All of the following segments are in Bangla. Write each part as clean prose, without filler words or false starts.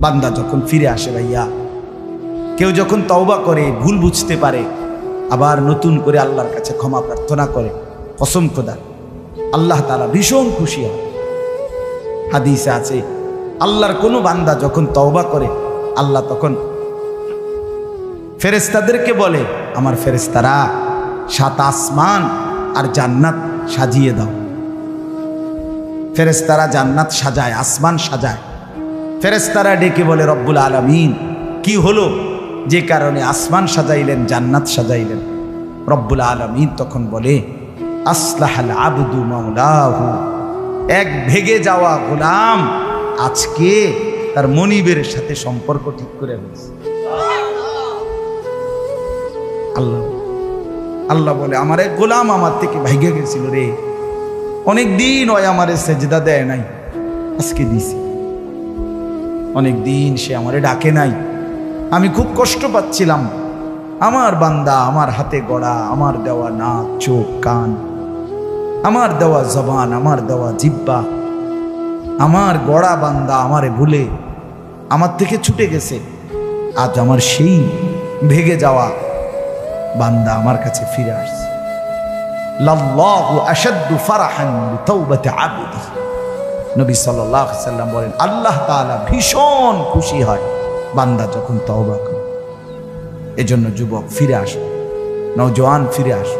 বান্দা যখন ফিরে আসে ভাইয়া, কেউ যখন তওবা করে, ভুল বুঝতে পারে, আবার নতুন করে আল্লাহর কাছে ক্ষমা প্রার্থনা করে, কসম খোদা আল্লাহ তাআলা ভীষণ খুশি হয়। হাদিসে আছে আল্লাহর কোনো বান্দা যখন তওবা করে, আল্লাহ তখন ফেরেশতাদেরকে বলে, আমার ফেরেশতারা 7 আসমান আর জান্নাত সাজিয়ে দাও। ফেরেশতারা জান্নাত সাজায়, আসমান সাজায়। ফেরেশতারা ডেকে বলে, রব্বুল আলামিন কি হলো যে কারণে আসমান সাজাইলেন, জান্নাত সাজাইলেন? রব্বুল আলামিন তখন বলে, আসলাহাল আবদু মাওলাহু, এক ভেগে যাওয়া গোলাম আজকে তার মনিবের সাথে সম্পর্ক ঠিক করে ফেলেছে। আল্লাহ বলে, আমার এক গোলাম আমার থেকে ভাইগে গেছিল রে, অনেকদিন ওই আমারে সেজদা দেয় নাই, আজকে দিছি। অনেকদিন সে আমারে ডাকে নাই, আমি খুব কষ্ট পাচ্ছিলাম। আমার বান্দা আমার হাতে গড়া, আমার দেওয়া নাক, চোখ, কান, আমার দেওয়া জবান, আমার দেওয়া জিহ্বা, আমার গড়া বান্দা আমারে ভুলে আমার থেকে ছুটে গেছে। আজ আমার সেই ভেগে যাওয়া বান্দা আমার কাছে ফিরে আসছে। লাল্লাহু আশাদ্দু ফারাহান বিতাওবাতি আবদি, নবী সাল্লাল্লাহু আলাইহি সাল্লাম বলেন, আল্লাহ তাআলা ভীষণ খুশি হয় বান্দা যখন তওবা করে। এজন্য যুবক ফিরে আসো, নওজোয়ান ফিরে আসো,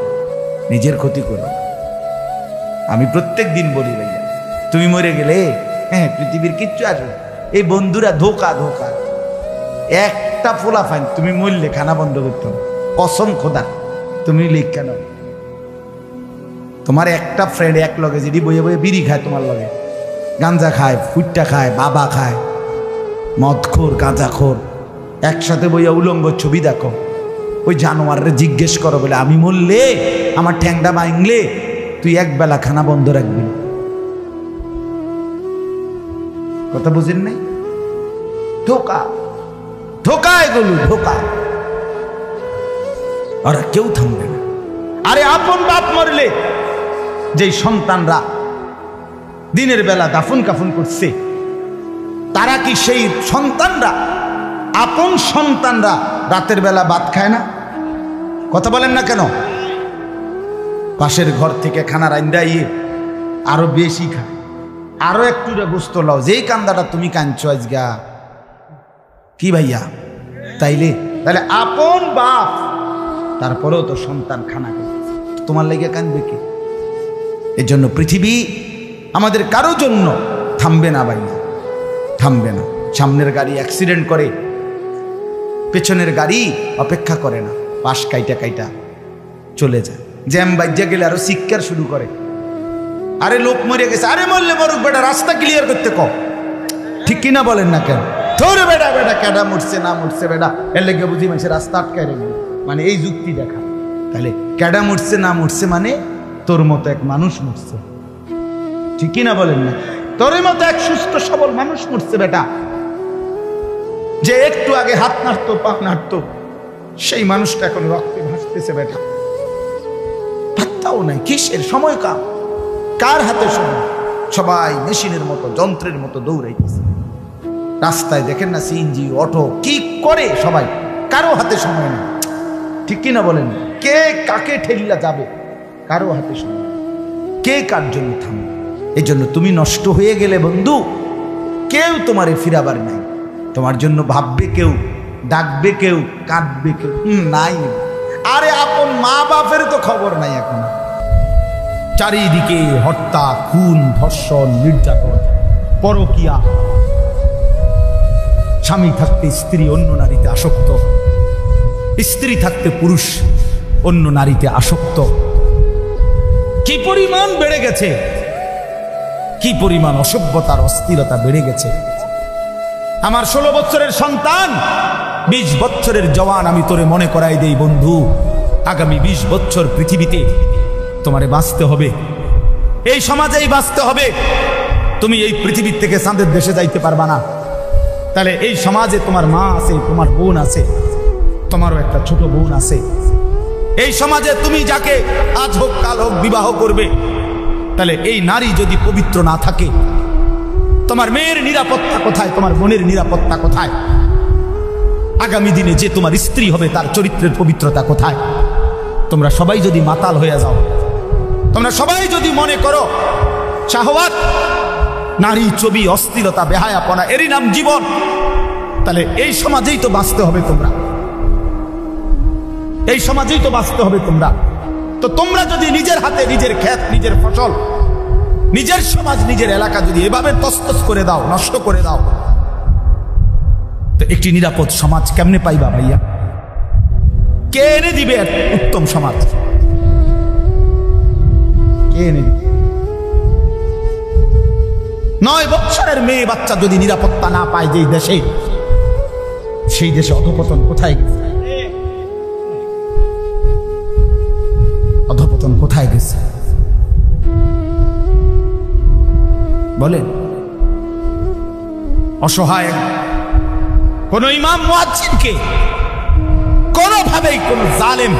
নিজের ক্ষতি করো। আমি প্রত্যেক দিন বলি ভাইয়া, তুমি মরে গেলে পৃথিবীর কিচ্ছু আসবে। এই বন্ধুরা ধোকা ধোকা, একটা ফোলা ফাইন, তুমি মরলে খানা বন্ধ করতে হবে, কসম খোদা। তুমি লিখ কেন? তোমার একটা ফ্রেন্ড এক লগে যদি বইয়ে বইয়ে বিড়ি খায়, তোমার লগে গাঞ্জা খায়, ফুটটা খায়, বাবা খায়, মদখোর, গাঁজাখোর, একসাথে বইয়া উলঙ্গ ছবি দেখো, ওই জানোয়ারের জিজ্ঞেস করো বলে, আমি মরলে আমার ঠ্যাংটা ভাঙলে তুই এক বেলা খানা বন্ধ রাখবি। কথা বুঝেন নাই? ধোকা ধোকা, এগুলো ধোকা। ওরা কেউ থামবে না। আরে আপন বাপ মরলে যেই সন্তানরা দিনের বেলা দাফন কাফন করছে, তারা কি সেই সন্তানরা, আপন সন্তানরা রাতের বেলা ভাত খায় না? কথা বলেন না কেন? পাশের ঘর থেকে খানা রান্দাইয়ে আরো বেশি খায়, আরো একটু গোস্ত লাও, যেই কান্দাটা তুমি কাঁদছো আজগা। কি ভাইয়া? তাইলে আপন বাপ, তারপরেও তো সন্তান খানা খায়, তোমার লেগে কাঁদবে কে? এর জন্য পৃথিবী আমাদের কারো জন্য থামবে না ভাইয়া, থামবে না। সামনের গাড়ি অ্যাক্সিডেন্ট করে, পেছনের গাড়ি অপেক্ষা করে না, পাশ কাইটা কাইটা চলে যায়। জ্যাম বাজ্যা গেলে আরো শিক্ষার শুরু করে, আরে লোক মরে গেছে, আরে মরলে মরুক বেটা, রাস্তা ক্লিয়ার করতে কও। ঠিক কিনা বলেন না কেন? ধরে বেটা বেটা কেডা মরছে না মরছে বেটা, এর লেগে বুঝি মানুষের রাস্তা আটকায় রাখবে, মানে এই যুক্তি দেখা। তাহলে কেডা মরছে না মরছে মানে তোর মতো এক মানুষ মরছে। ঠিক কিনা বলেন না? তোর মতো এক সুস্থ সবল মানুষ মরছে বেটা, যে একটু আগে হাত নাড়তো, পা নাড়তো, সেই মানুষটা এখন রক্তে ভাসতেছে বেটা। পাত্তাও নাই, কিসের সময় কাম, কার হাতে সময়? সবাই মেশিনের মতো, যন্ত্রের মতো দৌড়াইতেছে। রাস্তায় দেখেন না সিএনজি, অটো, কি করে সবাই, কারো হাতে সময় নেই। ঠিক কিনা বলেন? কে কাকে ঠেলিয়া যাবে, কারো হাতে সময়, কে কার জন্য থামবে। এই জন্য তুমি নষ্ট হয়ে গেলে বন্ধু, কেউ তোমারে ফিরাবার নাই। তোমার জন্য ভাববে কেউ, ডাকবে কেউ, কাঁদবে কেউ নাই। আরে আপন মা বাপের তো খবর নাই এখন। চারিদিকে হত্যা, খুন, ধর্ষণ, নির্যাতন, পরকীয়া, স্বামী থাকতে স্ত্রী অন্য নারীতে আসক্ত, স্ত্রী থাকতে পুরুষ অন্য নারীতে আসক্ত। কি পরিমাণ বেড়ে গেছে, কি পরিমাণ অসভ্যতার অস্থিরতা বেড়ে গেছে। আমার 16 বছরের সন্তান, 20 বছরের জওয়ান, আমি তোরে মনে করাই দেই বন্ধু, আগামী 20 বছর পৃথিবীতে তোমারে বাঁচতে হবে, এই সমাজেই বাঁচতে হবে। তুমি এই পৃথিবীর থেকে চাঁদের দেশে যাইতে পারবা না। তাহলে এই সমাজে তোমার মা আছে, তোমার বোন আছে, তোমারও একটা ছোট বোন আছে। এই সমাজে তুমি যাকে আজ হোক কাল হোক বিবাহ করবে, তাহলে এই নারী যদি পবিত্র না থাকে, তোমার মেয়ের নিরাপত্তা কোথায়? তোমার বোনের নিরাপত্তা কোথায়? আগামী দিনে যে তোমার স্ত্রী হবে তার চরিত্রের পবিত্রতা কোথায়? তোমরা সবাই যদি মাতাল হয়ে যাও, তোমরা সবাই যদি মনে করো শাহওয়াত, নারী, ছবি, অস্থিরতা, বেহায়াপনা এরই নাম জীবন, তাহলে এই সমাজেই তো বাঁচতে হবে তোমরা, এই সমাজেই তো বাঁচতে হবে তোমরা। তো তোমরা যদি নিজের হাতে নিজের ক্ষেত, নিজের ফসল, নিজের সমাজ, নিজের এলাকা যদি এভাবে তছনছ করে দাও, নষ্ট করে দাও, তো একটি নিরাপদ সমাজ কেমনে পাইবা ভাইয়া? কে এনে দিবে উত্তম সমাজ? কে এনে দিবে? 9 বছরের মেয়ে বাচ্চা যদি নিরাপত্তা না পায় যেই দেশে, সেই দেশে অধঃপতন কোথায় গেছে? অধঃপতন কোথায় গেছে বলেন? অসহায় কোন ইমাম মুয়াজ্জিনকে কোনোভাবেই কোন জালেম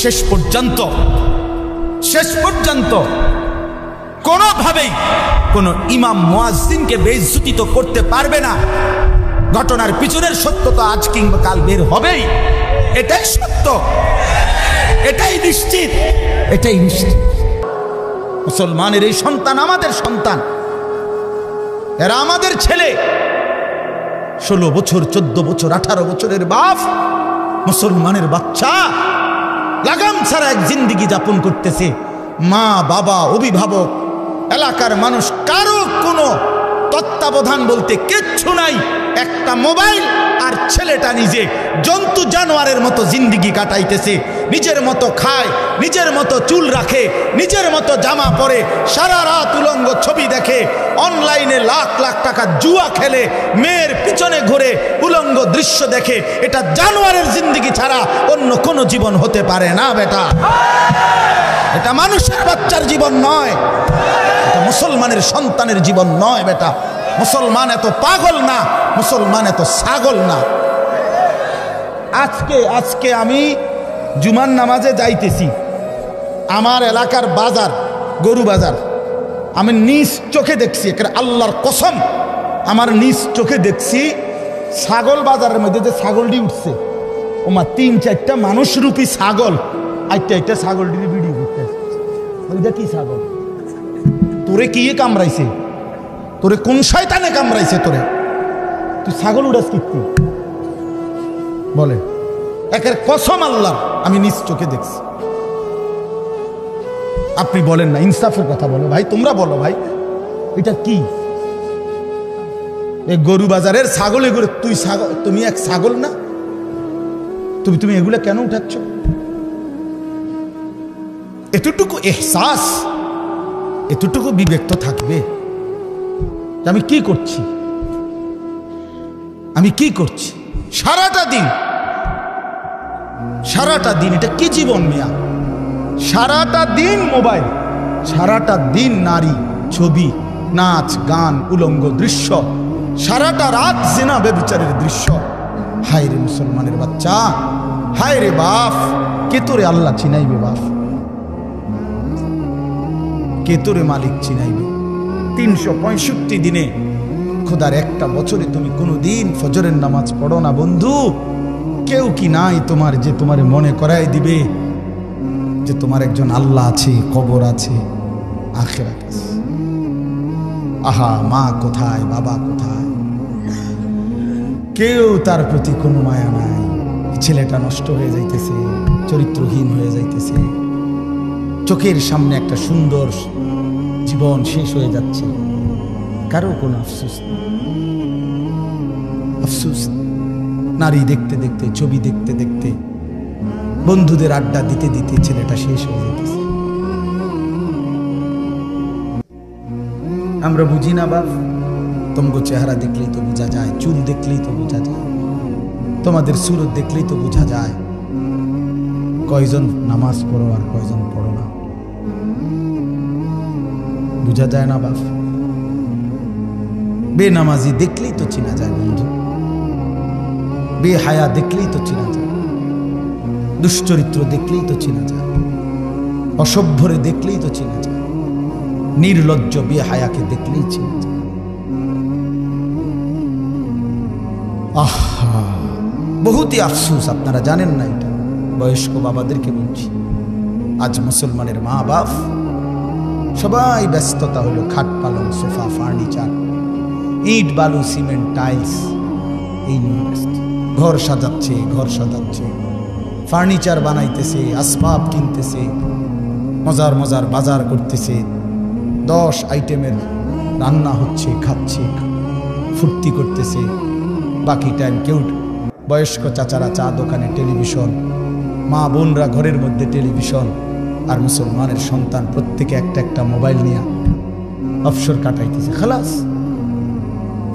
শেষ পর্যন্ত কোনোভাবেই কোন ইমাম মুয়াজ্জিনকে বেইজ্জতি তো করতে পারবে না। ঘটনার পিছনের সত্য তো আজ কিংবা কাল বের হবেই, এটাই সত্য, এটাই নিশ্চিত, এটাই নিশ্চিত। মুসলমানের এই সন্তান আমাদের সন্তান, এরা আমাদের ছেলে। 16 বছর, 14 বছর, 18 বছরের বাপ, মুসলমানের বাচ্চা লাগাম ছাড়া এক জিন্দেগি যাপন করতেছে। মা, বাবা, অভিভাবক, এলাকার মানুষ কারো কোনো তত্ত্বাবধান বলতে কিচ্ছু নাই। একটা মোবাইল আর ছেলেটা নিজে জন্তু জানোয়ারের মতো জিন্দেগি কাটাইতেছে। নিজের মতো খায়, নিজের মতো চুল রাখে, নিজের মতো জামা পরে, সারা রাত উলঙ্গ ছবি দেখে, অনলাইনে লাখ লাখ টাকা জুয়া খেলে, মেয়ের পিছনে ঘুরে উলঙ্গ দৃশ্য দেখে। এটা জানোয়ারের জিন্দেগি ছাড়া অন্য কোনো জীবন হতে পারে না বেটা। এটা মানুষের বাচ্চার জীবন নয়, এটা মুসলমানের সন্তানের জীবন নয় বেটা। মুসলমান এত পাগল না, মুসলমান এত ছাগল না। আজকে আমি জুমার নামাজে যাইতেছি, আমার এলাকার বাজার, গরু বাজার, আমি নিজ চোখে দেখছি, আল্লাহর কসম আমার নিজ চোখে দেখছি, ছাগল বাজারের মধ্যে যে ছাগলটি উঠছে, ওমা 3-4টা মানুষরূপী ছাগল আইটা ছাগলটির ভিডিও করতেছে। ওইটা কি ছাগল? তোরে কি কামড়াইছে? তোরে কোন শয়তানে কামড়াইছে তোরে? তুই ছাগল উড়াস কি বলে? একের কসম আল্লাহ আমি নিজ চোখে দেখছি। আপনি বলেন না, ইনসাফের কথা বলো ভাই, তোমরা বলো ভাই, এটা কি? এই গরু বাজারের ছাগল, এগুলো তুই ছাগল, তুমি এক ছাগল না? তুমি এগুলো কেন উঠাচ্ছ? এতটুকু এহসাস, এতটুকু বিবেক তো থাকবে। আমি কি করছি, আমি কি করছি সারাটা দিন? এটা কি জীবন মিয়া? সারাটা দিন মোবাইল, সারাটা দিন নারী, ছবি, নাচ, গান, উলঙ্গ দৃশ্য, সারাটা রাত জিনা ব্যভিচারের দৃশ্য। হায় রে মুসলমানের বাচ্চা, হায় রে বাপ, কে তোরে আল্লাহ চিনাইবে? বাপ কে তোরে মালিক চিনাইবে? 365 দিনে খোদার একটা বছরে তুমি কোনোদিন ফজরের নামাজ পড়ো না বন্ধু। কেউ কি নাই তোমার যে তোমার মনে করাই দিবে যে তোমার একজন আল্লাহ আছে, কবর আছে, আখিরাত আছে? আহা, মা কোথায়, বাবা কোথায়? কেউ তার প্রতি কোনো মায়া নাই। ছেলেটা নষ্ট হয়ে যাইতেছে, চরিত্রহীন হয়ে যাইতেছে, চোখের সামনে একটা সুন্দর জীবন শেষ হয়ে যাচ্ছে, কারো কোনো আফসোস নেই। আফসোস নারী দেখতে দেখতে, ছবি দেখতে দেখতে, বন্ধুদের আড্ডা দিতে দিতে ছেলেটা শেষ হয়ে যেতেছে। আমরা বুঝি না বাপ, তোমাকে চেহারা দেখলেই তো বোঝা যায়, চুল দেখলেই তো বোঝা যায়, তোমাদের সুরত দেখলেই তো বোঝা যায় কয়জন নামাজ পড়ো আর কয়জন পড়ো না। বোঝা যায় না বাপ? বেনামাজি দেখলেই তো চেনা যায় বন্ধু, বেহায়া দেখলেই তো চেনা যায়, দুশ্চরিত্র দেখলেই তো চেনা যায়, অসভ্যরে দেখলেই তো চেনা যায়, নির্লজ্জ বেহায়াকে দেখলেই চেনা যায়। আহা, বহুতই আফসোস, আপনারা জানেন না এটা। বয়স্ক বাবাদেরকে বলছি, আজ মুসলমানের মা বাপ সবাই ব্যস্ততা হলো খাট পালং সোফা ফার্নিচার ইট বালু সিমেন্ট টাইলস এই নিয়ে ব্যস্ত। ঘর সাজাচ্ছে ফার্নিচার বানাইতেছে, আসবাব কিনতেছে, মজার মজার বাজার করতেছে, 10 আইটেমের রান্না হচ্ছে, খাচ্ছে, ফুর্তি করতেছে। বাকি টাইম কেউ বয়স্ক চাচারা চা দোকানে টেলিভিশন, মা বোনরা ঘরের মধ্যে টেলিভিশন, আর মুসলমানের সন্তান প্রত্যেকে একটা একটা মোবাইল নিয়ে অবসর কাটাইতেছে। খালাস,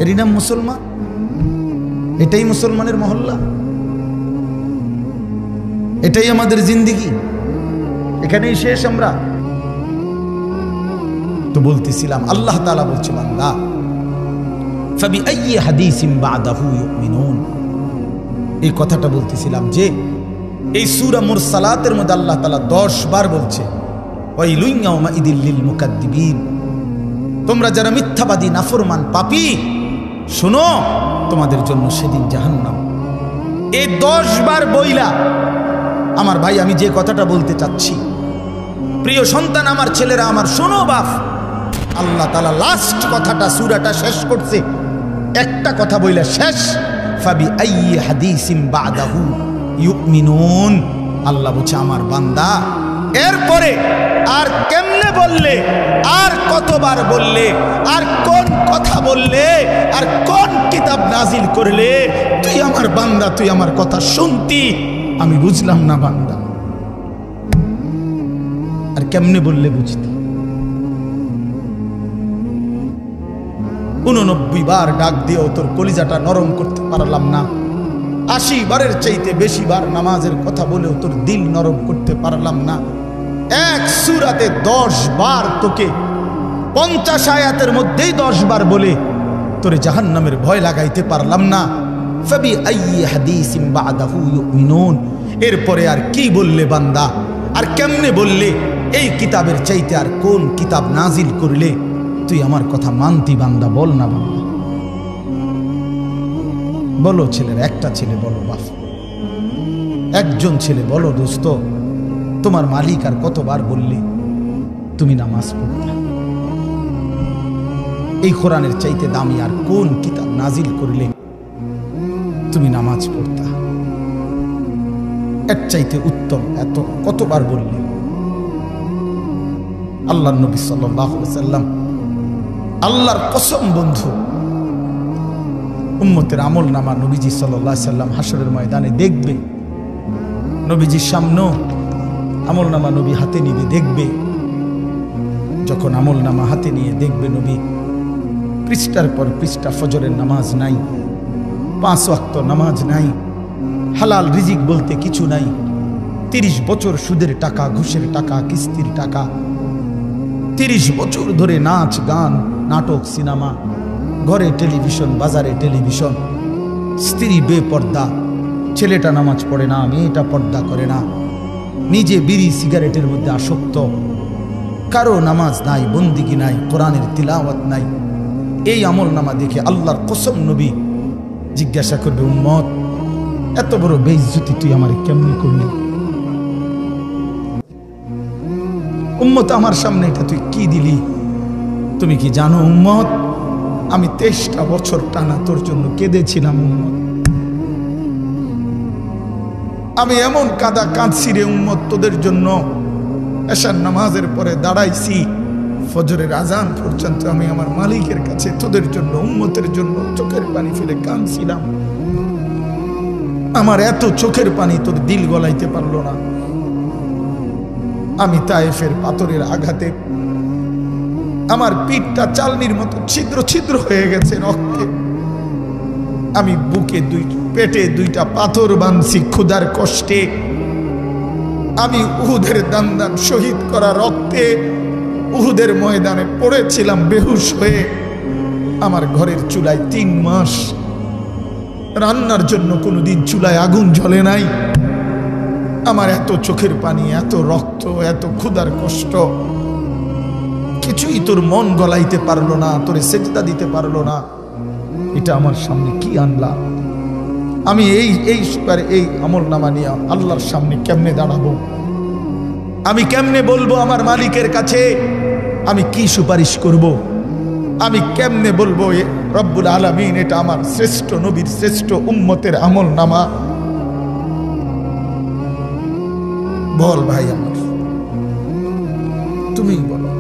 এরই নাম মুসলমান? এটাই মুসলমানের মহল্লা? এটাই আমাদের জিন্দিগি? এখানেই শেষ আমরা? তো বলতেছিলাম, আল্লাহ তাআলা বলছে, বান্দা ফাবিআইয়ি হাদিসিন বা'দাহু ইউমিনুন। এই কথাটা বলতেছিলাম যে এই সূরা মুরসালাতের মধ্যে আল্লাহ তাআলা 10 বার বলছে ওয়াইলুন ইয়াউমাইদিল লিল মুকাদ্দিবিন, তোমরা যারা মিথ্যাবাদী নাফরমান পাপী, শোনো তোমাদের জন্য সেদিন জাহান্নাম। এই 10 বার বইলা আমার ভাই, আমি যে কথাটা বলতে চাচ্ছি, প্রিয় সন্তান, আমার ছেলেরা আমার, শোনো বাপ, আল্লাহ তাআলা লাস্ট কথাটা সূরাটা শেষ করছে একটা কথা বইলা শেষ, ফাবিআইয়ি হাদিসিন বা'দাহু ইউমিনুন। আল্লাহ বলছে, আমার বান্দা এরপরে আর কেমনে বললে, আর কতবার বললে, আর কোন কথা বললে, আর কোন কিতাব নাজিল করলে, তুই আমার বান্দা, তুই আমার কথা শুনতি, আমি বুঝলাম না বান্দা। আর কেমনে বললে বুঝতি? 89 বার ডাক দিয়েও তোর কলিজাটা নরম করতে পারলাম না। 80 বারের চাইতে বেশি বার নামাজের কথা বলেও তোর দিল নরম করতে পারলাম না। এক সূরাতে 10 বার তোকে 50 আয়াতের মধ্যেই 10 বার বলে তোরে জাহান্নামের ভয় লাগাইতে পারলাম না। ফাবিআইয়ি হাদিসিন বা'দাহু ইউমিনুন। এরপরে আর কি বললে বান্দা, আর কেমনে বললে, এই কিতাবের চাইতে আর কোন কিতাব নাজিল করলে তুই আমার কথা মানতি বান্দা? বল না বান্দা, বলো। ছেলের একটা ছেলে বলো বাপ, একজন ছেলে বলো, দোস্ত তোমার মালিক আর কতবার বললে তুমি নামাজ পড়তা? এই কোরআনের চাইতে দামি আর কোন কিতাব নাজিল করলে তুমি নামাজ পড়তা? এর চাইতে উত্তম এত কতবার বললে? আল্লাহর নবী সাল্লাল্লাহু আলাইহি ওয়াসাল্লাম, আল্লাহর কসম বন্ধু, উম্মতের আমল নামা নবীজি সাল্লাল্লাহু আলাইহি ওয়াসাল্লাম হাসরের ময়দানে দেখবে, নবীজির সামনে আমল নামা নবী হাতে নিবে, দেখবে। যখন আমল নামা হাতে নিয়ে দেখবে নবী, পৃষ্ঠার পর পৃষ্ঠা ফজরের নামাজ নাই, 5 ওয়াক্ত নামাজ নাই, হালাল রিজিক বলতে কিছু নাই, 30 বছর সুদের টাকা, ঘুষের টাকা, কিস্তির টাকা, 30 বছর ধরে নাচ গান নাটক সিনেমা, ঘরে টেলিভিশন, বাজারে টেলিভিশন, স্ত্রী বেপর্দা, ছেলেটা নামাজ পড়ে না, মেয়েটা পর্দা করে না, নিজে বিড়ি সিগারেটের মধ্যে আসক্ত, কারো নামাজ নাই, বন্দিগি নাই, কোরআনের তিলাওয়াত নাই। এই আমল নামা দেখে আল্লাহর কসম নবী জিজ্ঞাসা করবে, উম্মত এত বড় বেইজ্জতি তুই আমারে কেমনি করলি? উম্মত আমার সামনে এটা তুই কি দিলি? তুমি কি জানো উম্মত, আমি 23টা বছর টানা তোর জন্য কেঁদেছিলাম উম্মত। আমি এমন কাঁদা কাঁদছি রে উম্মত তোদের জন্য, এশার নামাজের পরে দাঁড়াইছি, ফজরের আজান পর্যন্ত আমি আমার মালিকের কাছে তোদের জন্য, উম্মতের জন্য চোখের পানি ফেলে কাঁদছিলাম। আমার এত চোখের পানি তোর দিল গলাইতে পারলো না। আমি তায়েফের পাথরের আঘাতে আমার পিঠটা চালনির মতো ছিদ্র ছিদ্র হয়ে গেছে রক্তে। আমি বুকে পেটে 2টা পাথর বাঁধছি ক্ষুধার কষ্টে। আমি উহুদের দান শহীদ করা রক্তে উহুদের ময়দানে পড়েছিলাম বেহুশ হয়ে। আমার ঘরের চুলায় 3 মাস রান্নার জন্য কোনোদিন চুলায় আগুন জ্বলে নাই। আমার এত চোখের পানি, এত রক্ত, এত ক্ষুধার কষ্ট, কিছুই তোর মন গলাইতে পারলো না, তোরে সেজদা দিতে পারলো না। এটা আমার সামনে কি আনলা? আমি এই আমল নামা নিয়ে আল্লাহর সামনে কেমনে দাঁড়াবো? আমি কেমনে বলবো আমার মালিকের কাছে আমি কি সুপারিশ করব? আমি কেমনে বলবো রব্বুল আলামিন এটা আমার শ্রেষ্ঠ নবীর শ্রেষ্ঠ উম্মতের আমল নামা? বল ভাই আমার, তুমিই বলো,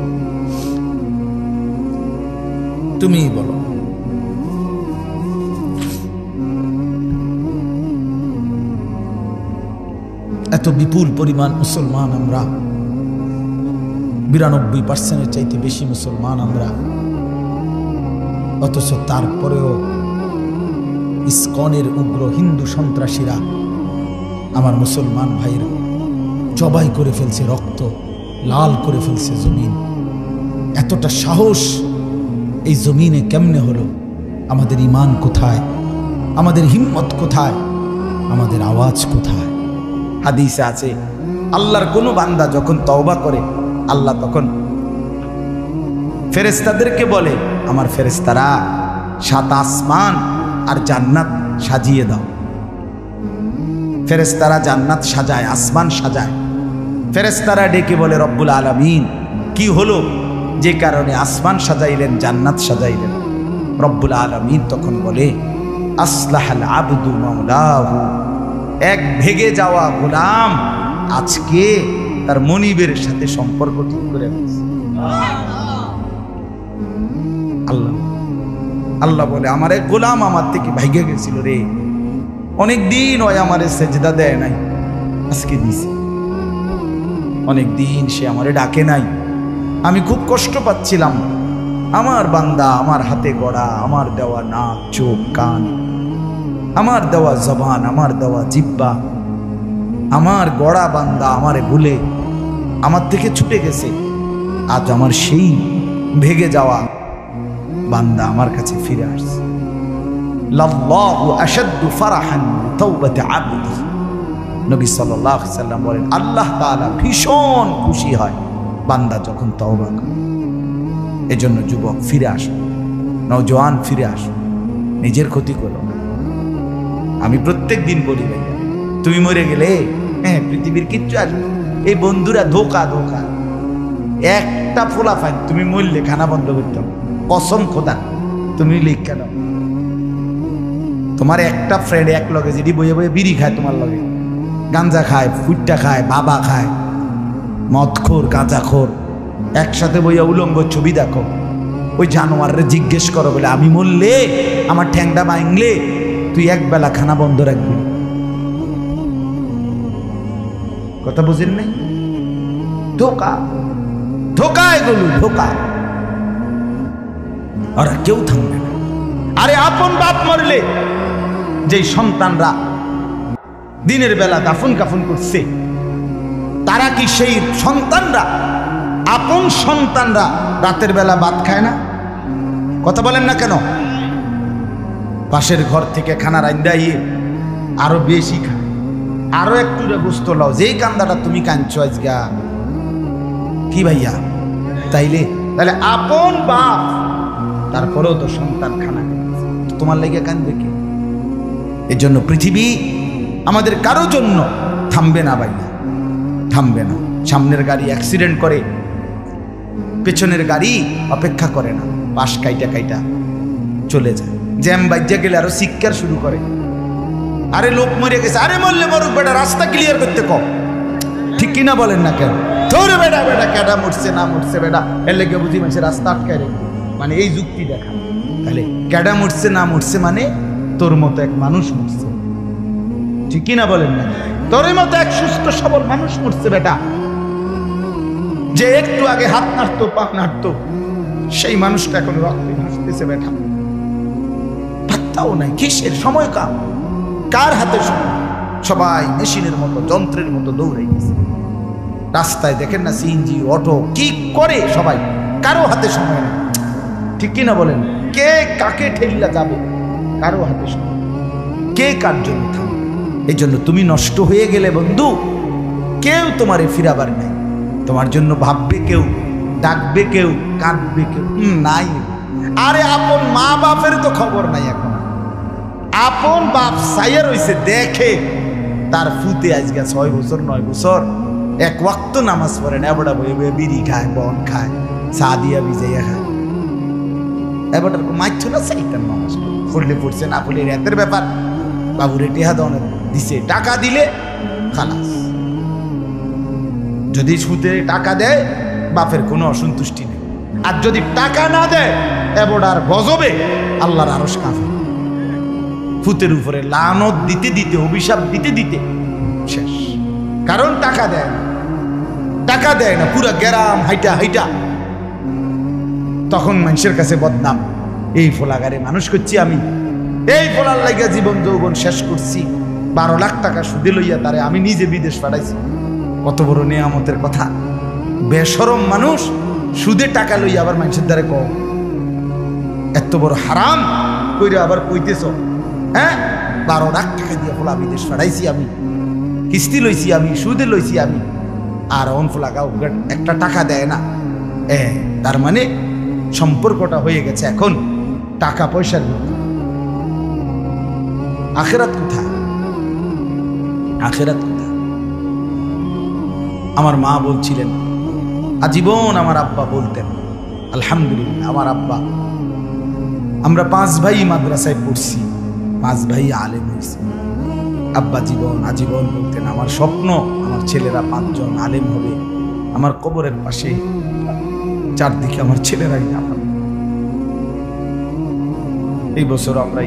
তুমিই বলো। এত বিপুল পরিমাণ মুসলমান আমরা, 92% চাইতে বেশি মুসলমান আমরা, অথচ তারপরেও ইসকনের উগ্র হিন্দু সন্ত্রাসীরা আমার মুসলমান ভাইয়ের জবাই করে ফেলছে, রক্ত লাল করে ফেলছে জমিন। এতটা সাহস এই জমিনে কেমনে হলো? আমাদের ঈমান কোথায়? আমাদের হিম্মত কোথায়? আমাদের আওয়াজ কোথায়? হাদিসে আছে আল্লাহর কোনো বান্দা যখন তওবা করে আল্লাহ তখন ফেরেশতাদেরকে বলে, আমার ফেরেশতারা 7 আসমান আর জান্নাত সাজিয়ে দাও। ফেরেশতারা জান্নাত সাজায়, আসমান সাজায়। ফেরেশতারা ডেকে বলে, রব্বুল আলামিন কি হলো যে কারণে আসমান সাজাইলেন, জান্নাত সাজাইলেন? রব্বুল আলামিন তখন বলে, আসলাহাল আবদু মাওলাহু, এক ভেগে যাওয়া গোলাম আজকে তার মনিবের সাথে সম্পর্ক ঠিক করে ফেলছে। আল্লাহ আল্লাহ বলে, আমার এক গোলাম আমার থেকে ভাইগে গেছিল রে, অনেকদিন ওই আমারে সেজদা দেয় নাই, আজকে দিছে। অনেকদিন সে আমারে ডাকে নাই, আমি খুব কষ্ট পাচ্ছিলাম। আমার বান্দা আমার হাতে গড়া, আমার দেওয়া নাক চোখ কান, আমার দেওয়া জবান, আমার দেওয়া জিহ্বা, আমার গড়া বান্দা আমারে ভুলে আমার থেকে ছুটে গেছে। আজ আমার সেই ভেগে যাওয়া বান্দা আমার কাছে ফিরে আসছে। লাল্লাহু আশাদ্দু ফারাহান বিতাওবাতি আবদি, নবী সাল্লাল্লাহু আলাইহি সাল্লাম বলেন, আল্লাহ তাআলা ভীষণ খুশি হয় বান্দা যখন তওবা করে। এজন্য যুবক ফিরে আসো, নওজোয়ান ফিরে আসো, নিজের ক্ষতি করো না। আমি প্রত্যেক দিন বলি, ভাইয়া তুমি মরে গেলে হ্যাঁ পৃথিবীর কিচ্ছু আসবে, এই বন্ধুরা ধোকা ধোকা। একটা ফোলা ফাইন তুমি মরলে খানা বন্ধ করতে হবে, কসম খোদা। তুমি লিখে দাও, তোমার একটা ফ্রেন্ড এক লগে যেটি বইয়ে বইয়ে বিড়ি খায়, তোমার লগে গাঞ্জা খায়, ফুটটা খায়, বাবা খায়, মদখোর গাঁজাখোর, একসাথে বইয়া উলঙ্গ ছবি দেখো, ওই জানোয়াররে জিজ্ঞেস করো বলে আমি মরলে আমার ঠ্যাংটা ভাঙলে তুই একবেলা খানা বন্ধ রাখবি। কথা বুঝেন নাই? ধোকা ধোকা, এগুলো ধোকা। ওরা কেউ থামবে না। আরে আপন বাপ মরলে যেই সন্তানরা দিনের বেলা দাফন কাফন করছে, তারা কি সেই সন্তানরা, আপন সন্তানরা রাতের বেলা ভাত খায় না? কথা বলেন না কেন? পাশের ঘর থেকে খানা রান্দাইয়ে আরো বেশি খায়, আরো একটু গোস্ত লাও, যেই কান্দাটা তুমি কাঁদছো আজগা কি ভাইয়া? তাইলে তাহলে আপন বাপ, তারপরেও তো সন্তান খানা তোমার লেগে কাঁদবে কি? এর জন্য পৃথিবী আমাদের কারো জন্য থামবে না ভাইয়া, থামবে না। সামনের গাড়ি অ্যাক্সিডেন্ট করে, পেছনের গাড়ি অপেক্ষা করে না, পাশ কাইটা কাইটা চলে যায়। জ্যাম বাজ্যা গেলে আরো শিক্ষার শুরু করে, আরে লোক মরে গেছে, আরে মরলে মরুক বেটা, রাস্তা ক্লিয়ার করতে কম। ঠিক কিনা বলেন না কেন? ধরে বেটা বেটা কেডা মরছে না মরছে বেটা, এর লেগে বুঝি মানুষের রাস্তা আটকায় রেখে, মানে এই যুক্তি দেখা। তাহলে কেডা মরছে না মরছে মানে তোর মতো এক মানুষ মরছে। ঠিক কিনা বলেন না? তোর মতো এক সুস্থ সবল মানুষ মরছে বেটা, যে একটু আগে হাত নাড়তো পা নাড়তো, সেই মানুষটা এখন রক্তে ভাসতেছে বেটা, পাত্তাও নাই। কিসের সময়? কার হাতে সময়? সবাই মেশিনের মতো, যন্ত্রের মতো দৌড়াইতেছে। রাস্তায় দেখেন না সিএনজি অটো কি করে সবাই, কারো হাতে সময় নেই। ঠিক কিনা বলেন? কে কাকে ঠেলিয়া যাবে, কারো হাতে সময়, কে কার জন্য থামবে। এই জন্য তুমি নষ্ট হয়ে গেলে বন্ধু, কেউ তোমারে ফিরাবার নাই। তোমার জন্য ভাববে কেউ, ডাকবে কেউ, কাঁদবে কেউ নাই। আরে আপন মা বাপের তো খবর নাই এখন। আপন বাপ সাইয়া রইছে দেখে তার ফুতে আজকে 6 বছর 9 বছর এক ওয়াক্ত নামাজ পড়ে না, এবড়া বই বিড়ি খায়, বন খায়, চা দিয়া ভিজাইয়া খায়। এবারটার মাইছ না সাইটার নামাজ পড়লে পড়ছে, না পড়লে রাতের ব্যাপার। বাবুরে টেহা দনে দিছে, টাকা দিলে খালাস। যদি সুদে টাকা দেয় বাপের কোনো অসন্তুষ্টি নেই, আর যদি টাকা না দেয় এবড়ার গজবে আল্লাহর আরশ কাঁপে। ফুতের উপরে লানত দিতে দিতে, অভিশাপ দিতে দিতে শেষ। কারণ টাকা দেয় না, টাকা দেয় না, পুরা গ্রাম হাইটা হাইটা তখন মানুষের কাছে বদনাম। এই ফোলাগারে মানুষ করছি আমি, এই ফোলার লাগিয়া জীবন যৌবন শেষ করছি, 12 লাখ টাকা সুদে লইয়া তারে আমি নিজে বিদেশ পাঠাইছি। কত বড় নিয়ামতের কথা। বেশরম মানুষ সুদে টাকা লইয়া আবার মানুষের দ্বারে কও, এত বড় হারাম কইরা আবার কইতেছ। হ্যাঁ, 12 লাখ টাকা দিয়ে ফোলা বিদেশ পাঠাইছি আমি, কিস্তি লইছি আমি, সুদে লইছি আমি, আর অন ফোলাগাও একটা টাকা দেয় না। তার মানে সম্পর্কটা হয়ে গেছে এখন টাকা পয়সার। আখিরাত কোথায়? আখিরাত কোথায়? আমার মা বলছিলেন, আজীবন আমার আব্বা বলতেন, আলহামদুলিল্লাহ আমার আব্বা, আমরা 5 ভাই মাদ্রাসায় পড়ছি, 5 ভাই আলেম হয়েছি। আব্বা আজীবন বলতেন, আমার স্বপ্ন আমার ছেলেরা 5 জন আলেম হবে, আমার কবরের পাশে চারদিকে আমার ছেলেরাই আমার। এই বছর আমরা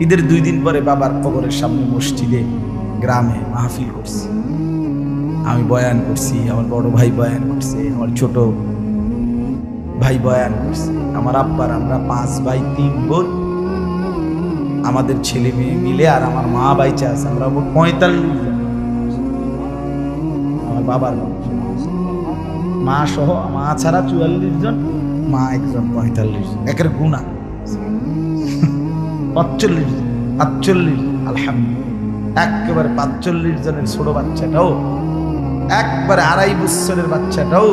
ঈদের 2 দিন পরে বাবার কবরের সামনে মসজিদে গ্রামে মাহফিল করছি। আমি বয়ান করছি, আমার বড় ভাই বয়ান করছে, আমার ছোট ভাই বয়ান করছে, আমার আব্বার। আমরা 5 ভাই 3 বোন, আমাদের ছেলে মেয়ে মিলে, আর আমার মা বাইচা আছে, আমরা 45 জন। আমার বাবার মা সহ, মা ছাড়া 44 জন, মা একজন 45 জন, একের গুণা 45 জন, 48। আলহামদুলিল্লাহ, একেবারে 45 জনের ছোট বাচ্চাটাও, একবারে 2.5 বছরের বাচ্চাটাও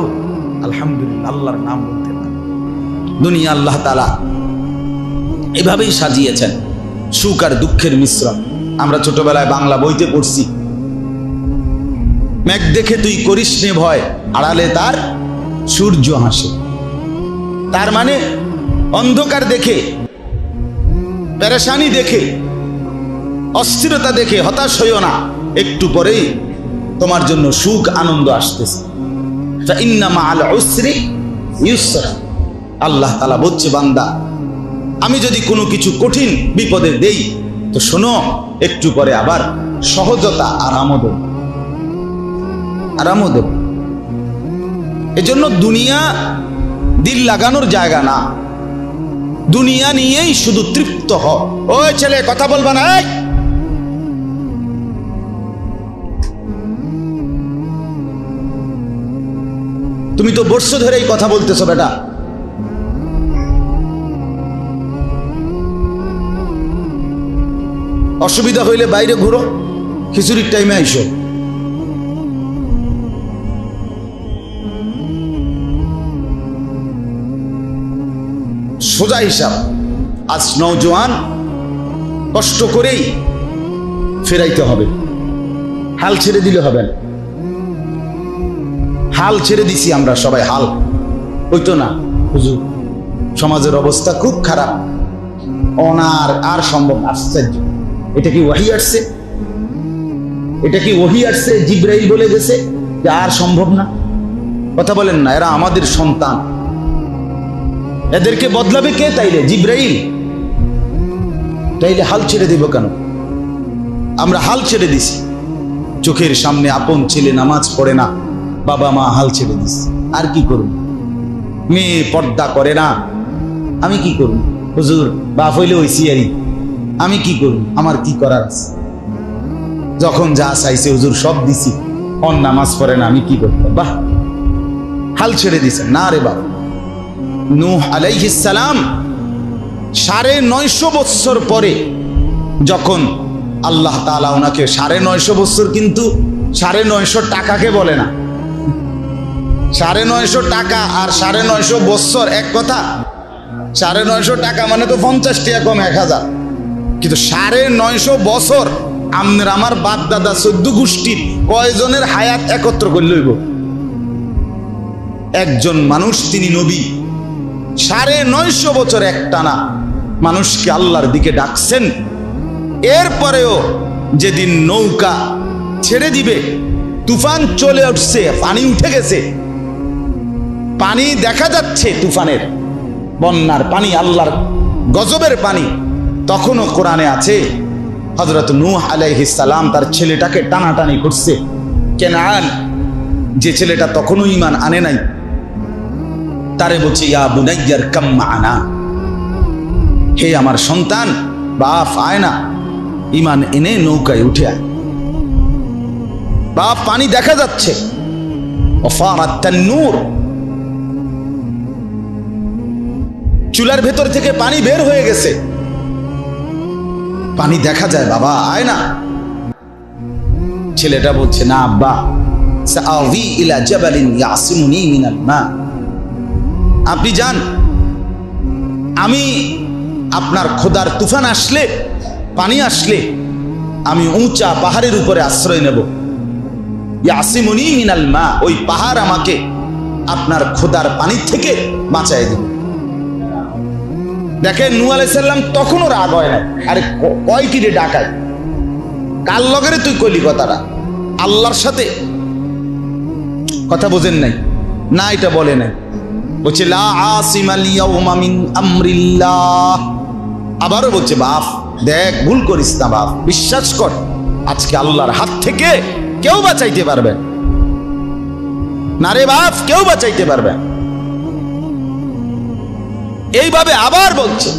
আলহামদুলিল্লাহ আল্লাহর নাম বলতে পারে। দুনিয়া আল্লাহ তাআলা এভাবেই সাজিয়েছেন, সুখ আর দুঃখের মিশ্রণ। আমরা ছোটবেলায় বাংলা বইতে পড়ছি, মেঘ দেখে তুই করিস নে ভয়, আড়ালে তার সূর্য হাসে। তার মানে অন্ধকার দেখে, পেরেশানি দেখে, অস্থিরতা দেখে হতাশ হইও না, একটু পরেই তোমার জন্য সুখ আনন্দ আসতেছে। ইন্না মাআল উসরি ইউসরা। আল্লাহ তাআলা বলছে, বান্দা আমি যদি কোনো কিছু কঠিন বিপদে দেই তো শোনো, একটু পরে আবার সহজতা আরামও দেব, আরামও দেব। এজন্য দুনিয়া দিল লাগানোর জায়গা না, দুনিয়া নিয়েই শুধু তৃপ্ত হও। ওই ছেলে কথা বলবা না, তুমি তো বর্ষ ধরে এই কথা বলতেছো বেটা। অসুবিধা হইলে বাইরে ঘুরো, খিচুড়ির টাইমে আইসো। সোজা হিসাব, আজ নওজোয়ান কষ্ট করেই ফেরাইতে হবে, হাল ছেড়ে দিলে হবে না। হাল ছেড়ে দিছি আমরা সবাই, হাল হইতো না। হুজুর সমাজের অবস্থা খুব খারাপ, অনার আর সম্ভব। আশ্চর্য, এটা কি ওহী আসছে? এটা কি ওহী আসছে? জিবরাইল বলে গেছে যে আর সম্ভব না? কথা বলেন না, এরা আমাদের সন্তান, এদেরকে বদলাবে কে? তাইলে জিবরাইল। তাইলে হাল ছেড়ে দিব কেন? আমরা হাল ছেড়ে দিছি। চোখের সামনে আপন ছেলে নামাজ পড়ে না, বাবা মা হাল ছেড়ে দিছি। আর কি করব? মেয়ে পর্দা করে না, আমি কি করব? হুজুর বাপ হইলে হইছি আরই, আমি কি করব? আমার কি করার আছে? যখন যা চাইছে হুজুর সব দিছি, অন নামাজ পড়ে না, আমি কি করব? বাহ, হাল ছেড়ে দিছে না রে বাবা। নূহ আলাইহিস সালাম 950 বছর পরে যখন আল্লাহ তাআলা ওনাকে 950 বছর, কিন্তু 950 টাকাকে বলে না। 950 টাকা আর 950 বছর এক কথা। 950 টাকা মানে তো 50 টাকা কম 1000। কিন্তু 950 বছর আমনের আমার বাপ দাদা 14 গোষ্ঠীর কয়জনের হায়াত একত্র করে লইব? একজন মানুষ, তিনি নবী, 950 বছর একটানা মানুষকে আল্লাহর দিকে ডাকছেন। এরপরেও যেদিন নৌকা ছেড়ে দিবে, তুফান চলে উঠছে, পানি উঠে গেছে, পানি দেখা যাচ্ছে, তুফানের বন্যার পানি, আল্লাহর গজবের পানি, তখনও কোরআনে আছে হযরত নূহ আলাইহিস সালাম তার ছেলেটাকে টানাটানি করছে। কেনান, যে ছেলেটা তখনও ঈমান আনে নাই, তারে বলছে ইয়া বুনাইয়ার কাম মা'ানা, হে আমার সন্তান, বাপ আয় না, ঈমান এনে নৌকায় উঠে আয়। বাপ, পানি দেখা যাচ্ছে, ওয়াফারাত তান্নূর, চুলার ভেতর থেকে পানি বের হয়ে গেছে, পানি দেখা যায়, বাবা আয় না। ছেলেটা বলছে না আব্বা, সাআবি ইলা জাবালিন ইয়াসিমুনি মিনাল মা, আপনি যান, আমি আপনার খোদার তুফান আসলে, পানি আসলে আমি উঁচা পাহাড়ের উপরে আশ্রয় নেব। ইয়াসিমুনি মিনাল মা, ওই পাহাড় আমাকে আপনার খোদার পানি থেকে বাঁচায় দেবে। দেখেন নূহ আলাইহিস সালাম তখনও রাগ হয় না। আরে কয় কি রে ডাকায়, কার লগেরে তুই কইলি কথাটা? আল্লাহর সাথে কথা বোঝেন নাই না, এটা বলে নাই, বলছে লা আসিমাল ইয়াউমা মিন আমরিল্লাহ। আবারও বলছে বাপ দেখ, ভুল করিস না বাপ, বিশ্বাস কর, আজকে আল্লাহর হাত থেকে কেউ বাঁচাইতে পারবে না রে বাপ, কেউ বাঁচাইতে পারবে। এইভাবে আবার বলছে,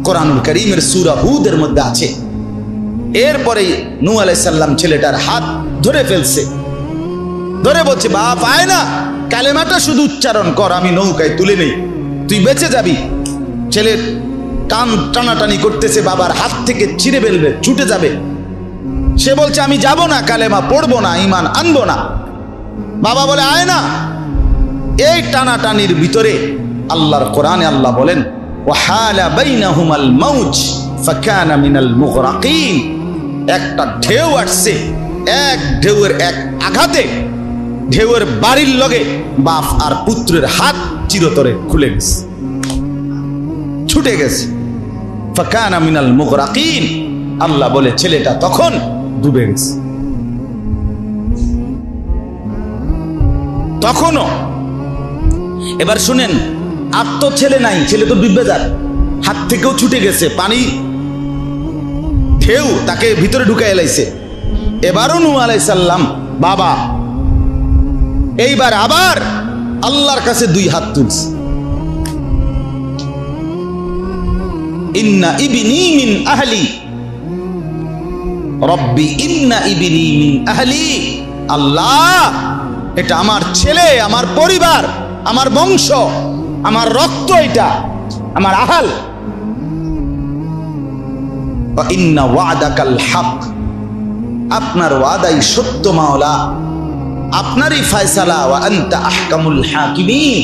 কোরআনুল কারীমের সূরা হুদের মধ্যে আছে। এরপরে নূহ আলাইহিস সালাম ছেলেটার হাত ধরে ফেলছে, ধরে বলছে বাপ আয় না, কালেমাটা শুধু উচ্চারণ কর, আমি নৌকায় তুলে নেই, তুই বেঁচে যাবি। ছেলের কান টানাটানি করতেছে, বাবার হাত থেকে ছিঁড়ে ফেলবে, ছুটে যাবে। সে বলছে আমি যাব না, কালেমা পড়বো না, ঈমান আনবো না। বাবা বলে আয় না। এই টানাটানির ভিতরে আল্লাহর কোরআনে আল্লাহ বলেন ওয়াহালা বাইনাহুমাল মাউজ ফাকানা মিনাল মুগরাকিন, একটা ঢেউ আসছে, এক ঢেউয়ের এক আঘাতে ঢেউয়ের বাড়ির লগে বাপ আর পুত্রের হাত চিরতরে খুলে গেছে, ছুটে গেছে। ফাকানা মিনাল মুগরাকিন, আল্লাহ বলে ছেলেটা তখন ডুবে গেছে। তখনও এবার শুনেন, আর তো ছেলে নাই, ছেলে তো ডুবে যাক, হাত থেকেও ছুটে গেছে, পানি ঢেউ তাকে ভিতরে ঢুকাই এলাইছে। এবারও নূহ আলাইহিস সালাম বাবা এইবার আবার আল্লাহর কাছে 2 হাত তুলছে। ইন্না ইবনি মিন আহলি রব্বি ইন্না ইবনি মিন আহলি, আল্লাহ এটা আমার ছেলে, আমার পরিবার, আমার বংশ, আমার রক্ত, এটা আমার আহাল। ওয়া ইন্না ওয়াদাকাল হক, আপনার ওয়াদাই সত্য মাওলা, আপনারই ফয়সালা। ওয়া আনতা আহকামুল হাকিমিন,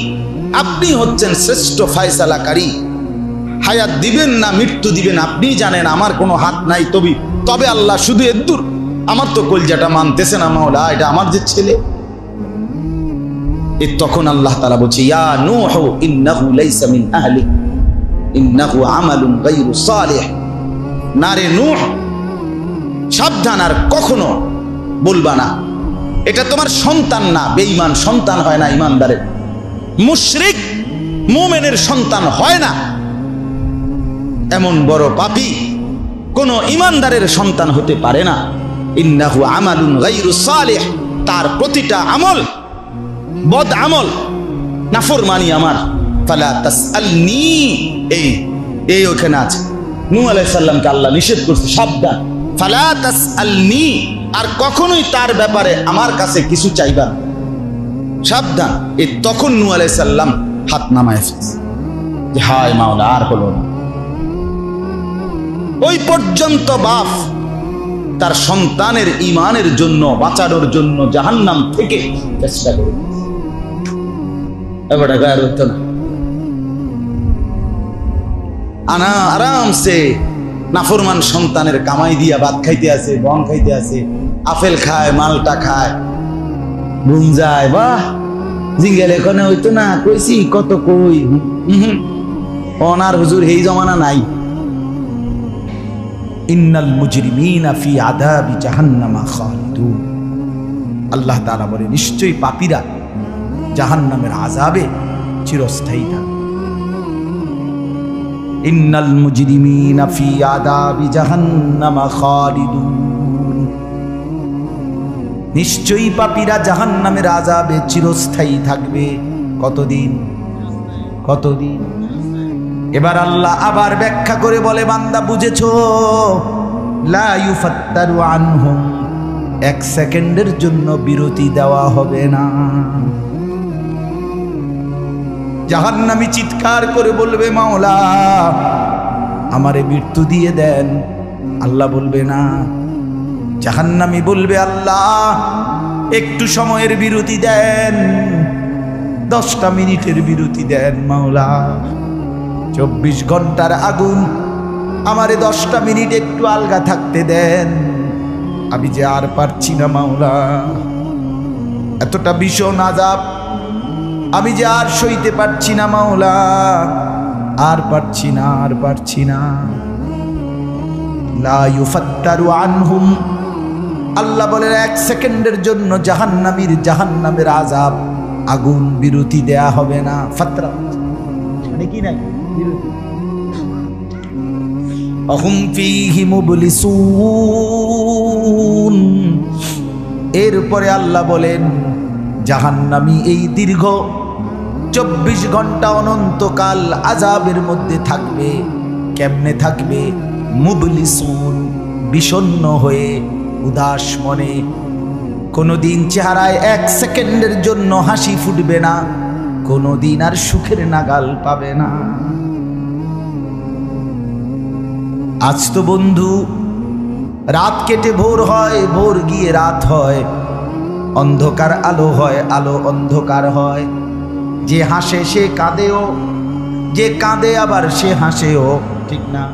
আপনি হচ্ছেন শ্রেষ্ঠ ফয়সালাকারী। হায়াত দিবেন না মৃত্যু দিবেন আপনি জানেন, আমার কোনো হাত নাই। তবে আল্লাহ শুধু এদ্দুর, আমার তো কলজাটা মানতেছে না মাওলা, এটা আমার যে ছেলে। তখন আল্লাহ তাআলা বলছে ইয়া নূহ ইন্নাহু লাইসা মিন আহলিক ইন্নাহু আমালুন গায়রু সালিহ, না রে নূহ, সাবধান, আর কখনো বলবা না এটা তোমার সন্তান না। বেঈমান সন্তান হয় না ঈমানদারের, মুশরিক মুমিনের সন্তান হয় না। এমন বড় পাপী কোন ঈমানদারের সন্তান হতে পারে না। ইন্নাহু আমালুন গায়রু সালিহ, তার প্রতিটা আমল বদ আমল, নাফরমানি আমার। ফালা তাসআলনি, এই ওখানে আছে নূহ আলাইহিস সালামকে আল্লাহ নিষেধ করছে, সাবধান, ফালা তাসআলনি, আর কখনোই তার ব্যাপারে আমার কাছে কিছু চাইবা না, সাবধান। তখন নূহ আলাইহিস সালাম হাত নামায় ফেলছে যে হায় মাওলা, আর হলো না। ওই পর্যন্ত বাপ তার সন্তানের ঈমানের জন্য বাঁচানোর জন্য জাহান্নাম থেকে চেষ্টা করে, এবারে গায়ের হতো না, আরাম সে নাফরমান সন্তানের কামাই দিয়া ভাত খাইতে আছে, বন খাইতে আছে, আপেল খায়, মালটা খায়, ঘুম যায়। বাহ, জিঙ্গেল এখানে হইতো না, কইছি কত কই। অনার হুজুর এই জমানা নাই। ইন্নাল মুজরিমিনা ফি আযাবি জাহান্নামা খালিদুন। আল্লাহ তাআলা বলে নিশ্চয়ই পাপীরা জাহান্নামের আযাবে চিরস্থায়ী থাকবে। ইন্নাল মুজরিমিনা ফি আযাবি জাহান্নামা খালিদুন। নিশ্চয়ই পাপীরা জাহান্নামের আযাবে চিরস্থায়ী থাকবে। কতদিন? কতদিন? এবার আল্লাহ আবার ব্যাখ্যা করে বলে, বান্দা বুঝেছো? লা ইউফাত্তারু আনহুম, এক সেকেন্ডের জন্য বিরতি দেওয়া হবে না। জাহান্নামী চিৎকার করে বলবে, মাওলা আমারে মৃত্যু দিয়ে দেন। আল্লাহ বলবে না। জাহান্নামী বলবে, আল্লাহ একটু সময়ের বিরতি দেন, 10টা মিনিটের বিরতি দেন মাওলা। 24 ঘন্টার আগুন, আমারে 10টা মিনিট একটু আলগা থাকতে দেন, আমি যে আর পারছি না মাওলা। এতটা ভীষণ আযাব আমি যে আর সইতে পারছি না মাওলা, আর পারছি না, আর পারছি না। লা ইউফাত্তারু আনহুম, আল্লাহ বলেন এক সেকেন্ডের জন্য জাহান্নামের আযাব, আগুন বিরতি দেয়া হবে না। ফাতরা মানে কি নাই বিরতি। আহুম ফীহি মুবলিসুন। এরপরে আল্লাহ বলেন জাহান্নামী এই দীর্ঘ 24 ঘন্টা অনন্তকাল আযাবের মধ্যে থাকবে। কেমনে থাকবে? মুবলিসুন, বিষণ্ণ হয়ে, উদাস মনে। কোনোদিন চেহারায় 1 সেকেন্ডের জন্য হাসি ফুটবে না, কোনোদিন আর সুখের নাগাল পাবে না। আজ তো বন্ধু রাত কেটে ভোর হয়, ভোর গিয়ে রাত হয়, অন্ধকার আলো হয়, আলো অন্ধকার হয়। যে হাসে সে কাঁদেও, যে কাঁদে আবার সে হাসেও, ঠিক না?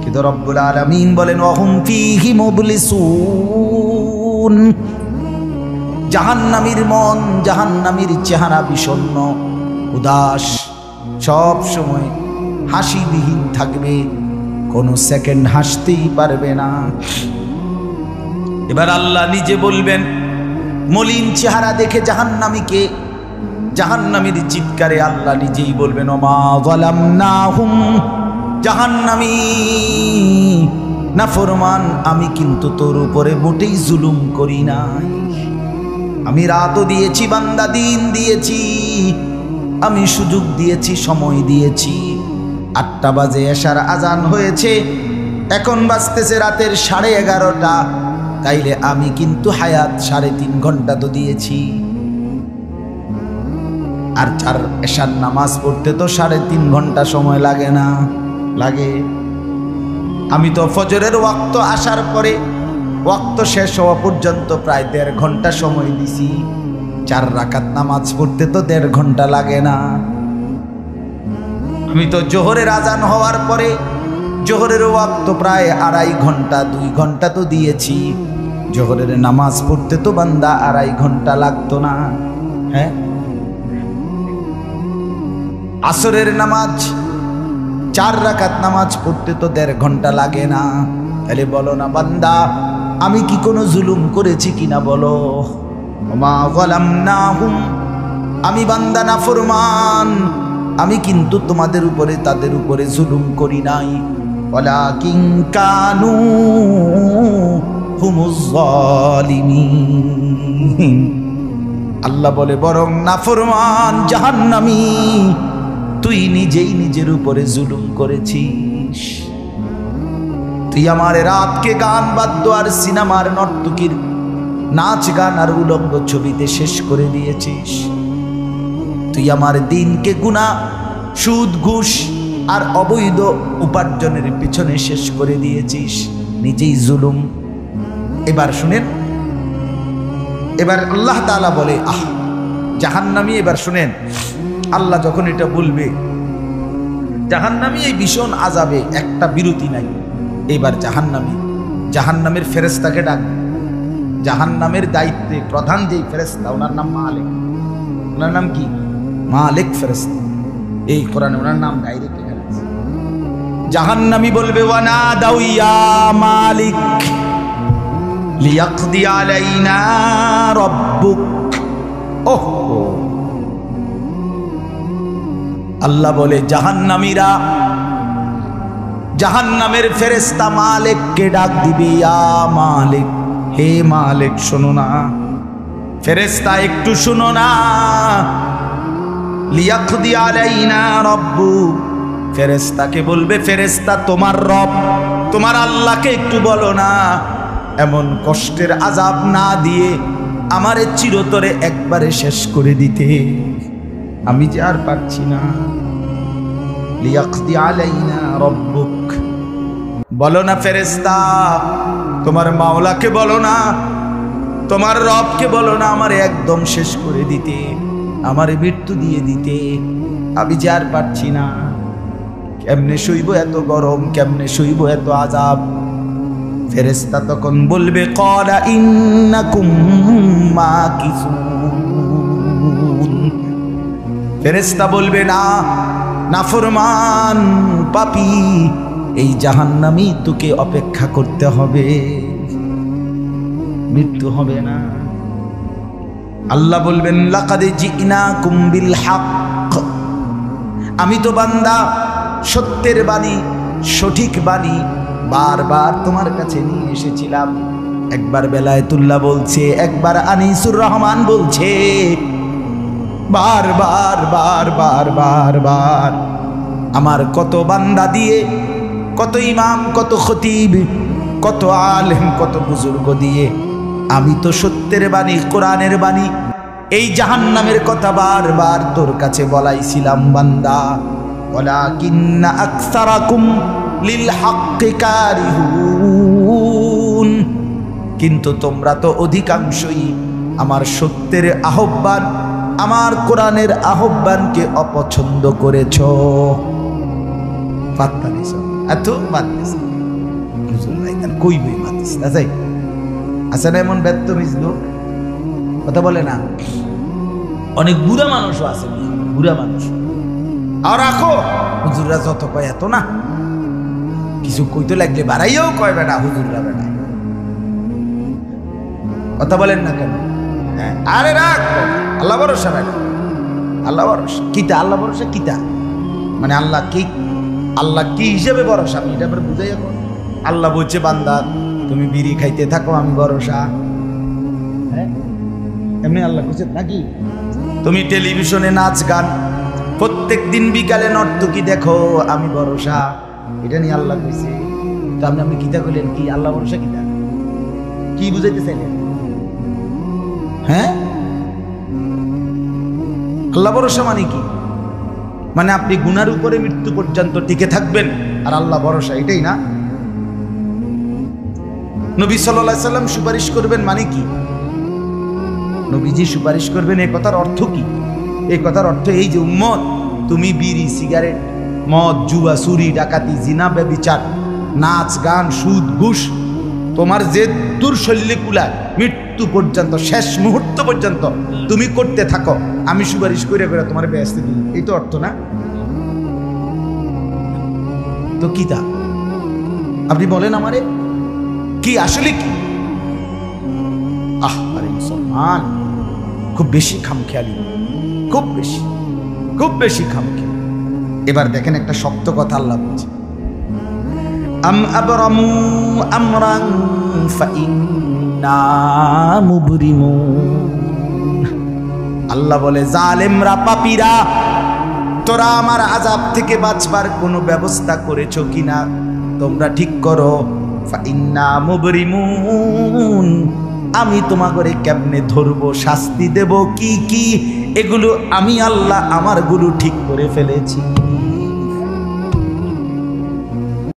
কিন্তু রব্বুল আলামিন বলেন ওয়াহুম ফীহি মুবলিসুন। জাহান্নামীর মন, জাহান্নামীর চেহারা বিষণ্ণ, উদাস, সব সময় হাসিবিহীন থাকবে, কোনো সেকেন্ড হাসতেই পারবে না। এবার আল্লাহ নিজে বলবেন, মলিন চেহারা দেখে জাহান্নামীকে, জাহান্নামীর চিৎকারে আল্লাহ নিজেই বলবেন ওমা যালামনাহুম, জাহান্নামী নাফরমান আমি কিন্তু তোর উপরে মোটেই জুলুম করি নাই। আমি রাতও দিয়েছি বান্দা, দিন দিয়েছি, আমি সুযোগ দিয়েছি, সময় দিয়েছি। 8টা বাজে এশার আজান হয়েছে, এখন বাজতেছে রাতের 11:30। তাইলে আমি কিন্তু হায়াত 3.5 ঘন্টা তো দিয়েছি। আর 4 এশার নামাজ পড়তে তো 3.5 ঘন্টা সময় লাগে না? লাগে। আমি তো ফজরের ওয়াক্ত আসার পরে ওয়াক্ত শেষ হওয়া পর্যন্ত প্রায় 1.5 ঘন্টা সময় দিছি। 4 রাকাত নামাজ পড়তে তো 1.5 ঘন্টা লাগে না। আমি তো জোহরের আজান হওয়ার পরে জোহরের ওয়াক্ত প্রায় 2.5 ঘন্টা, 2 ঘন্টা তো দিয়েছি। জোহরের নামাজ পড়তে তো বান্দা 2.5 ঘন্টা লাগতো না? হ্যাঁ। আসরের নামাজ 4 রাকাত নামাজ পড়তে তো 1.5 ঘন্টা লাগে না? তাহলে বলো না বান্দা আমি কি কোনো জুলুম করেছি কিনা বলো? ওমা যালামনাহুম, আমি বান্দা নাফরমান, আমি কিন্তু তোমাদের উপরে, তাদের উপরে জুলুম করি নাই। ওয়ালাকিন কানু হুমুজ যালিমিন। আল্লাহ বলে বরং নাফরমান জাহান্নামী তুই নিজেই নিজের উপরে জুলুম করেছিস। তুই আমার রাতকে গান বাদ্য আর সিনেমার নর্তকীর নাচ গান আর উলঙ্গ ছবিতে শেষ করে দিয়েছিস। তুই আমার দিনকে গুনাহ, সুদ, ঘুষ আর অবৈধ উপার্জনের পিছনে শেষ করে দিয়েছিস, নিজেই জুলুম। এবার শুনেন, এবার আল্লাহ তাআলা বলে জাহান্নামী, এবার শুনেন আল্লাহ যখন এটা বলবে জাহান্নামী এই ভীষণ আযাবে একটা বিরতি নাই। এইবার জাহান্নামের ফেরেশতাকে ডাক, জাহান্নামের দায়িত্বে প্রধান যেই ফেরেশতা, ওনার নাম মালিক। ওনার নাম কি? মালিক ফেরেশতা। এই কোরআনে ওনার নাম ডাইরেক্ট লেখা আছে। জাহান্নামী বলবে ওয়ানা দাউ ইয়া মালিক লিয়াকদি আলাইনা রাব্বুক। ওহো, আল্লাহ বলে জাহান্নামীরা, জাহান্নামের ফেরেশতা মালিককে ডাক দিবে, ইয়া মালিক, হে মালিক শোনো না, ফেরেশতা একটু শোনো না। লিয়াকদি আলাইনা রাব্বুক, ফেরেশতাকে বলবে, ফেরেশতা তোমার রব, তোমার আল্লাহকে একটু বলো না এমন কষ্টের আযাব না দিয়ে আমারে চিরতরে একবারে শেষ করে দিতে, আমি যে আর পারছি না। লিয়াকদি আলাইনা রাব্বুক, বলো না ফেরেশতা, তোমার মাওলাকে বলো না, তোমার রবকে বলো না আমারে একদম শেষ করে দিতে, আমারে মৃত্যু দিয়ে দিতে, আমি যে আর পারছি না। কেমনে সইব এত গরম, কেমনে সইব এত আযাব? ফেরেশতা তখন বলবে ক্বালা ইন্নাকুম মাকিসুন। ফেরেশতা বলবে না, নাফরমান পাপী, এই জাহান্নামী তোকে অপেক্ষা করতে হবে, মৃত্যু হবে না। আল্লাহ বলবেন লাকাদ জিনাকুম বিল হক, আমি তো বান্দা সত্যের বাণী, সঠিক বাণী বারবার তোমার কাছে নিয়ে এসেছিলাম। একবার বেলায়েতুল্লাহ বলছে, একবার আনিসুর রহমান বলছে, বারবার বারবার বারবার আমার কত বান্দা দিয়ে, কত ইমাম, কত খতিব, কত আলেম, কত বুজুর্গ দিয়ে আমি তো সত্যের বাণী, কোরআনের বাণী, এই জাহান্নামের কথা বারবার তোর কাছে বলাইছিলাম বান্দা। ওয়ালাকিন্না আকসারাকুম লিল হাক্কি কারিহুন, কিন্তু তোমরা তো অধিকাংশই আমার সত্যের আহ্বান, আমার কোরআনের আহ্বানকে অপছন্দ করেছ। পাত্তা দিছ, এত বাদ দিছ, কই বই মাতিস না যাই। আচ্ছা না, এমন বেত্তমিজ লোক কথা বলে না। অনেক বুড়া মানুষও আছে, বুড়া মানুষ। আর রাখো হুজুররা যত কয় এত না, কিছু কইতে লাগলে বাড়াইয়াও কয় বেটা হুজুররা বেড়ায়, কথা বলেন না কেন? হ্যাঁ, আরে রাখ, আল্লাহ ভরসা বেটা, আল্লাহ ভরসা কিতা, আল্লাহ ভরসা কিতা মানে আল্লাহ কি, আল্লাহ কি হিসেবে ভরসা আমি এটা বুঝাই। এখন আল্লাহ বলছে বান্দা তুমি বিড়ি খাইতে থাকো, আমি ভরসা। হ্যাঁ, এমনি আল্লাহ বলছে নাকি? তুমি টেলিভিশনে নাচ গান প্রত্যেক দিন বিকালে নর্তকী দেখো, আমি ভরসা, এটা নিয়ে আল্লাহ কইছে। তো আপনি কিতা কইলেন কি? আল্লাহ ভরসা কিতা কি বুঝাইতে চাইলেন? হ্যাঁ, আল্লাহ ভরসা মানে কি? মানে আপনি গুনার উপরে মৃত্যু পর্যন্ত টিকে থাকবেন, আর আল্লাহ ভরসা, এটাই না? নবী সাল্লাল্লাহু আলাইহি সাল্লাম সুপারিশ করবেন মানে কি? নবীজি সুপারিশ করবেন, এই কথার অর্থ কি? এই কথার অর্থ এই যে উম্মত, তুমি বিড়ি, সিগারেট, মদ, জুয়া, চুরি, ডাকাতি, জিনা, ব্যভিচার, নাচ গান, সুদ, ঘুষ, তোমার যে দুর্শল্যে কুলায় মৃত্যু পর্যন্ত, শেষ মুহূর্ত পর্যন্ত তুমি করতে থাকো, আমি সুপারিশ করে করে তোমার বেহেশতে দিই। এই তো অর্থ না? তো কি তা আপনি বলেন আমারে কি আসলে কি? আরে মুসলমান, খুব বেশি খামখেয়ালি, খুব বেশি, খুব বেশি খামখেয়ালি। এবার দেখেন একটা শক্ত কথা আল্লাহ বলছে, আম আবরামু আমরান ফাইন্না মুবরিমুন। আল্লাহ বলে জালেমরা, পাপীরা, তোরা আমার আযাব থেকে বাঁচবার কোনো ব্যবস্থা করেছো কিনা তোমরা ঠিক করো। ফাইন্না মুবরিমুন, আমি তোমাকে কেমনে ধরবো, শাস্তি দেব কি কি, এগুলো আমি আল্লাহ আমার গুলো ঠিক করে ফেলেছি।